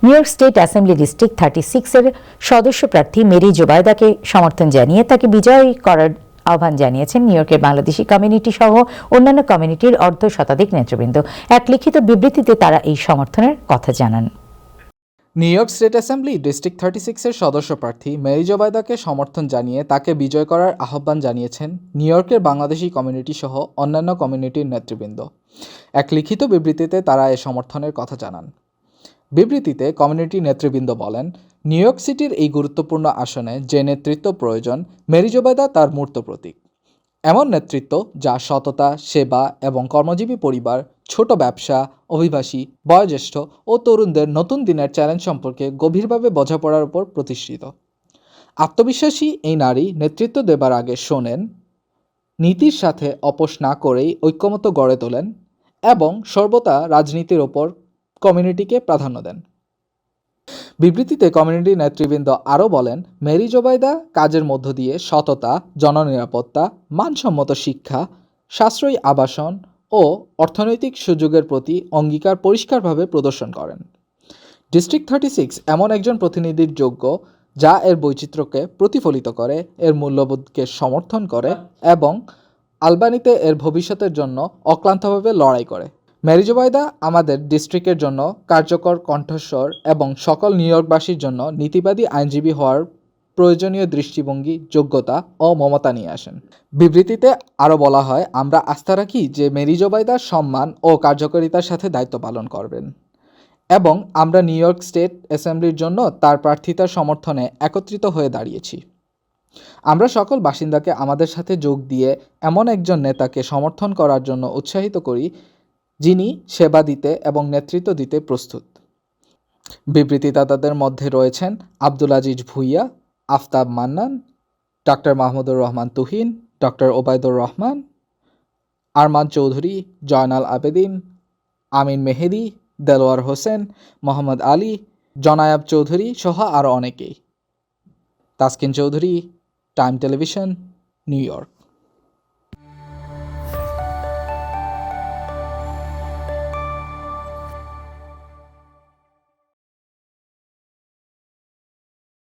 New York State Assembly District 36-এর সদস্য প্রার্থী মেরি জোবায়দাকে সমর্থন জানিয়ে তাকে বিজয়ী করার আহ্বান জানিয়েছেন নিউ ইয়র্কের বাংলাদেশি কমিউনিটি সহ অন্যান্য কমিউনিটির অর্ধশতাধিক নেতৃবৃন্দ। এক লিখিত বিবৃতিতে তারা এই সমর্থনের কথা জানান। New York State Assembly District 36-এর সদস্য প্রার্থী মেরি জোবায়দাকে সমর্থন জানিয়ে তাকে বিজয় করার আহ্বান জানিয়েছেন নিউ ইয়র্কের বাংলাদেশি কমিউনিটি সহ অন্যান্য কমিউনিটির নেতৃবৃন্দ। এক লিখিত বিবৃতিতে তারা এ সমর্থনের কথা জানান। বিবৃতিতে কমিউনিটি নেতৃবৃন্দ বলেন, নিউ ইয়র্ক সিটির এই গুরুত্বপূর্ণ আসনে যে নেতৃত্ব প্রয়োজন, মেরি জোবায়দা তার মূর্ত প্রতীক। এমন নেতৃত্ব যা সততা, সেবা এবং কর্মজীবী পরিবার, ছোট ব্যবসা, অভিবাসী, বয়োজ্যেষ্ঠ ও তরুণদের নতুন দিনের চ্যালেঞ্জ সম্পর্কে গভীরভাবে বোঝাপড়ার উপর প্রতিষ্ঠিত। আত্মবিশ্বাসী এই নারী নেতৃত্ব দেবার আগে শোনেন, নীতির সাথে আপোষ না করেই ঐক্যমত্য গড়ে তোলেন এবং সর্বদা রাজনীতির ওপর কমিউনিটিকে প্রাধান্য দেন। বিবৃতিতে কমিউনিটি নেতৃবৃন্দ আরও বলেন, মেরি জোবায়দা কাজের মধ্য দিয়ে সততা, জননিরাপত্তা, মানসম্মত শিক্ষা, সাশ্রয়ী আবাসন ও অর্থনৈতিক সুযোগের প্রতি অঙ্গীকার পরিষ্কারভাবে প্রদর্শন করেন। ডিস্ট্রিক্ট 36 এমন একজন প্রতিনিধির যোগ্য যা এর বৈচিত্র্যকে প্রতিফলিত করে, এর মূল্যবোধকে সমর্থন করে এবং আলবানিতে এর ভবিষ্যতের জন্য অক্লান্তভাবে লড়াই করে। মেরি জোবায়দা আমাদের ডিস্ট্রিক্টের জন্য কার্যকর কণ্ঠস্বর এবং সকল নিউ ইয়র্কবাসীর জন্য নীতিবাদী আইনজীবী হওয়ার প্রয়োজনীয় দৃষ্টিভঙ্গি, যোগ্যতা ও মমতা নিয়ে আসেন। বিবৃতিতে আরও বলা হয়, আমরা আস্থা রাখি যে মেরি জোবায়দা সম্মান ও কার্যকারিতার সাথে দায়িত্ব পালন করবেন এবং আমরা নিউ ইয়র্ক স্টেট অ্যাসেম্বলির জন্য তার প্রার্থিতার সমর্থনে একত্রিত হয়ে দাঁড়িয়েছি। আমরা সকল বাসিন্দাকে আমাদের সাথে যোগ দিয়ে এমন একজন নেতাকে সমর্থন করার জন্য উৎসাহিত করি যিনি সেবা দিতে এবং নেতৃত্ব দিতে প্রস্তুত। বিবৃতিদাতাদের মধ্যে রয়েছেন আব্দুল আজিজ ভুইয়া, আফতাব মান্নান, ডক্টর মাহমুদুর রহমান তুহিন, ডক্টর ওবায়দুর রহমান, আরমান চৌধুরী, জয়নাল আবেদিন, আমিন মেহেদি, দেলোয়ার হোসেন, মোহাম্মদ আলী, জনায়াব চৌধুরী সহ আরও অনেকেই। Taskin Chowdhury, time television, new York.